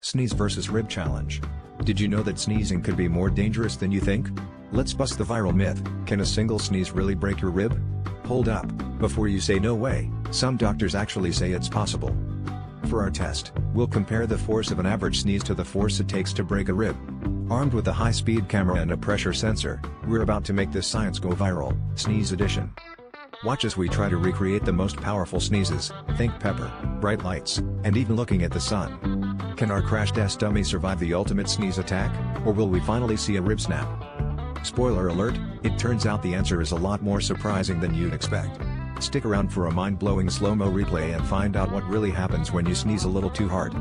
Sneeze versus rib challenge. Did you know that sneezing could be more dangerous than you think? Let's bust the viral myth. Can a single sneeze really break your rib? Hold up, before you say no way, some doctors actually say it's possible. For our test, we'll compare the force of an average sneeze to the force it takes to break a rib. Armed with a high-speed camera and a pressure sensor, we're about to make this science go viral, Sneeze Edition. Watch as we try to recreate the most powerful sneezes, think pepper, bright lights, and even looking at the sun. Can our crash test dummy survive the ultimate sneeze attack, or will we finally see a rib snap? Spoiler alert, it turns out the answer is a lot more surprising than you'd expect. Stick around for a mind-blowing slow-mo replay and find out what really happens when you sneeze a little too hard.